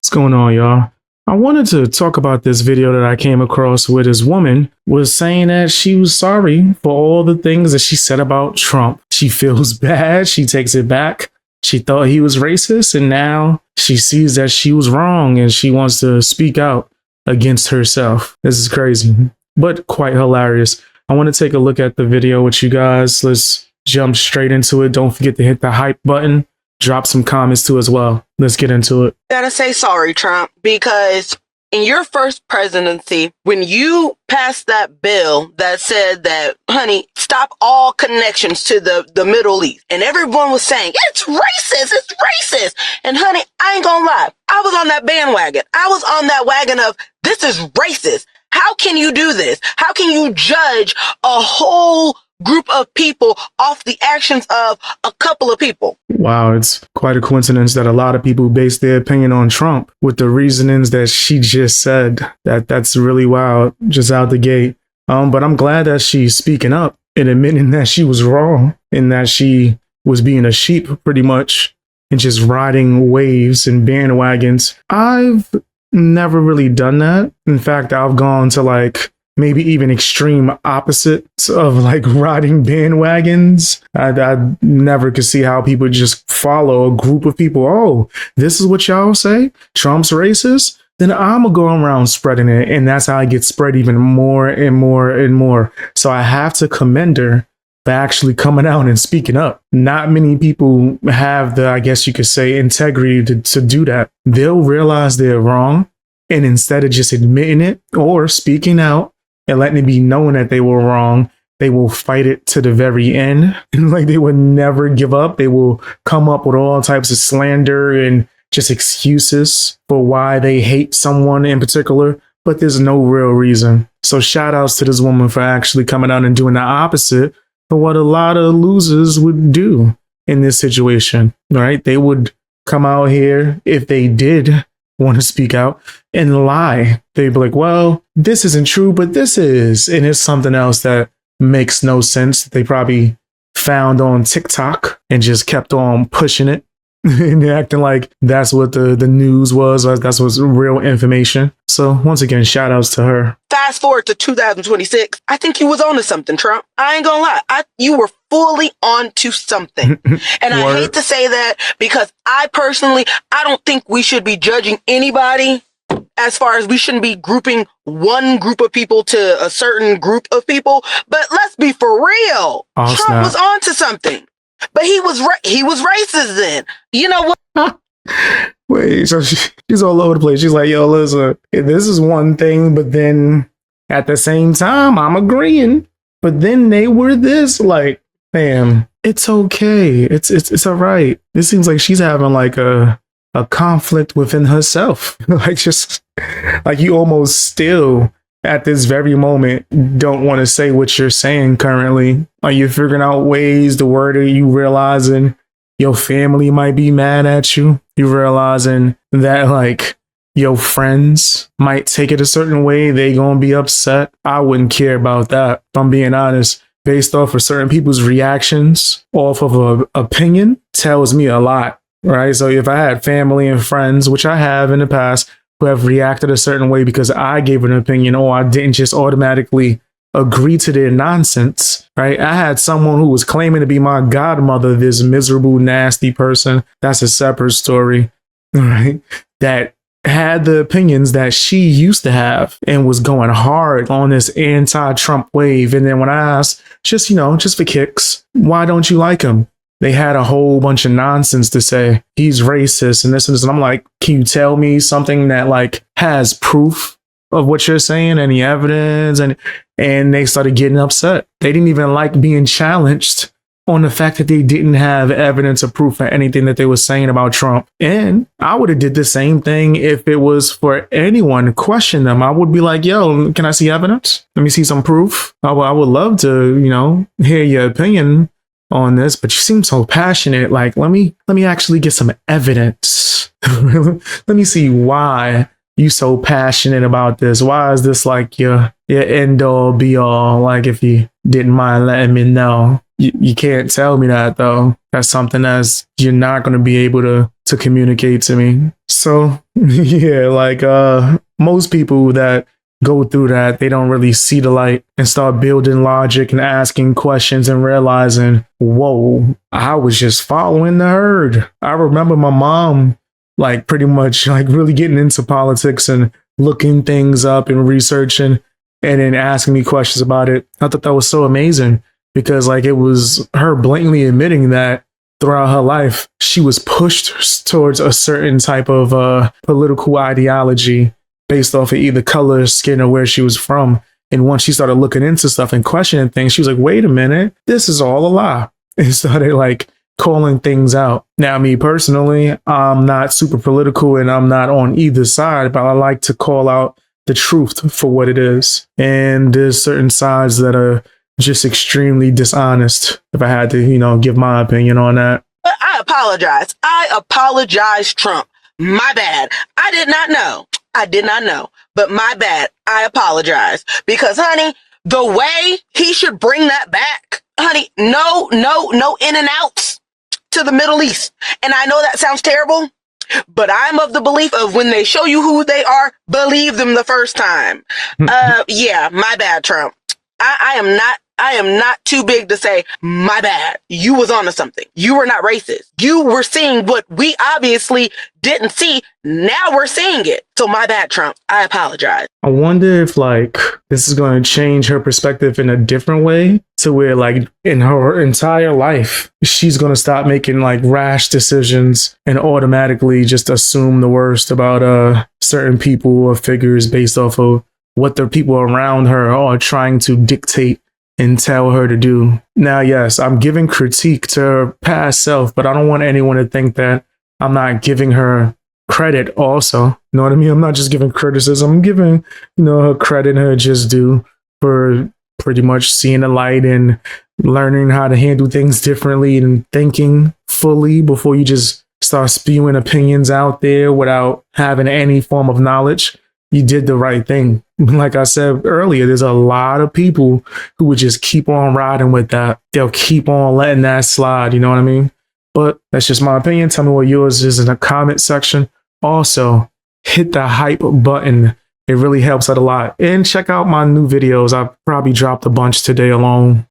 What's going on, y'all? I wanted to talk about this video that I came across where this woman was saying that she was sorry for all the things that she said about Trump. She feels bad. She takes it back. She thought he was racist, and now she sees that she was wrong and she wants to speak out against herself. This is crazy, but quite hilarious. I want to take a look at the video with you guys. Let's jump straight into it. Don't forget to hit the hype button. Drop some comments too as well. Let's get into it. Gotta say sorry, Trump, because in your first presidency, when you passed that bill that said that, honey, stop all connections to the Middle East, and everyone was saying, it's racist. And honey, I ain't gonna lie. I was on that bandwagon. I was on that wagon of, this is racist. How can you do this? How can you judge a whole group of people off the actions of a couple of people? Wow, it's quite a coincidence that a lot of people base their opinion on Trump with the reasonings that she just said. That's really wild, just out the gate. But I'm glad that she's speaking up and admitting that she was wrong and that she was being a sheep pretty much and just riding waves and bandwagons. I've never really done that. In fact, I've gone to maybe even extreme opposites of riding bandwagons. I never could see how people just follow a group of people. Oh, this is what y'all say? Trump's racist? Then I'm gonna go around spreading it. And that's how I get spread even more and more and more. So I have to commend her for actually coming out and speaking up. Not many people have the, I guess you could say, integrity to do that. They'll realize they're wrong. And instead of just admitting it or speaking out, and letting it be known that they were wrong, they will fight it to the very end. They would never give up. They will come up with all types of slander and just excuses for why they hate someone in particular, but there's no real reason. So shout outs to this woman for actually coming out and doing the opposite of what a lot of losers would do in this situation, right? They would come out here if they did want to speak out and lie. They'd be like, well, this isn't true, but this is. And it's something else that makes no sense. They probably found on TikTok and just kept on pushing it and acting like that's what the news was. That's what's real information. So once again, shout outs to her. Fast forward to 2026. I think you was onto something, Trump. I ain't gonna lie. You were fully onto something. And I hate to say that because I don't think we should be judging anybody as far as we shouldn't be grouping one group of people to a certain group of people. But let's be for real. Oh, Trump was onto something. But he was racist then. You know what? Wait, so she's all over the place. She's like, yo, listen, this is one thing, but then at the same time, I'm agreeing. But then they were this, fam, it's okay. It's all right. It seems like she's having a conflict within herself. You almost still at this very moment don't want to say what you're saying currently. Are you figuring out ways to word it? You realizing your family might be mad at you. You realizing that your friends might take it a certain way. They gonna be upset. I wouldn't care about that, if I'm being honest. Based off of certain people's reactions off of an opinion tells me a lot, right? So if I had family and friends, which I have in the past, who have reacted a certain way because I gave an opinion or I didn't just automatically agree to their nonsense, right? I had someone who was claiming to be my godmother, this miserable, nasty person. That's a separate story, right? That had the opinions that she used to have and was going hard on this anti-Trump wave. And then when I asked, just for kicks, why don't you like him? They had a whole bunch of nonsense to say. He's racist and this and this. And I'm like, can you tell me something that has proof of what you're saying? Any evidence? And they started getting upset. They didn't even like being challenged on the fact that they didn't have evidence or proof for anything that they were saying about Trump. And I would have did the same thing if it was for anyone question them. I would be like, yo, can I see evidence? Let me see some proof. I would love to, hear your opinion on this, but you seem so passionate. Let me actually get some evidence. Let me see why you so passionate about this. Why is this your end all be all? If you didn't mind letting me know. You can't tell me that though. That's something you're not going to be able to to communicate to me. So yeah, like most people that go through that, they don't really see the light and start building logic and asking questions and realizing, whoa, I was just following the herd. I remember my mom like pretty much like really getting into politics and looking things up and researching and then asking me questions about it. I thought that was so amazing because like it was her blatantly admitting that throughout her life, she was pushed towards a certain type of political ideology based off of either color, skin, or where she was from. And once she started looking into stuff and questioning things, she was like, wait a minute, this is all a lie. And started like calling things out. Now, me personally, I'm not super political and I'm not on either side, but I like to call out the truth for what it is. And there's certain sides that are just extremely dishonest, if I had to, give my opinion on that. But I apologize. I apologize, Trump. My bad. I did not know. But my bad. I apologize. Because, honey, the way he should bring that back, honey, no in and outs to the Middle East. And I know that sounds terrible, but I'm of the belief of when they show you who they are, believe them the first time. Yeah, my bad, Trump. I am not too big to say, my bad. You was onto something. You were not racist. You were seeing what we obviously didn't see. Now we're seeing it. So my bad, Trump. I apologize. I wonder if like this is going to change her perspective in a different way to where like in her entire life, she's going to stop making like rash decisions and automatically just assume the worst about certain people or figures based off of what the people around her are trying to dictate and tell her to do. Now, yes, I'm giving critique to her past self, but I don't want anyone to think that I'm not giving her credit also. You know what I mean? I'm not just giving criticism. I'm giving, her credit and her just due for pretty much seeing the light and learning how to handle things differently and thinking fully before you just start spewing opinions out there without having any form of knowledge. You did the right thing. Like I said earlier, there's a lot of people who would just keep on riding with that. They'll keep on letting that slide. You know what I mean? But that's just my opinion. Tell me what yours is in the comment section. Also, hit the hype button. It really helps out a lot. And check out my new videos. I've probably dropped a bunch today alone.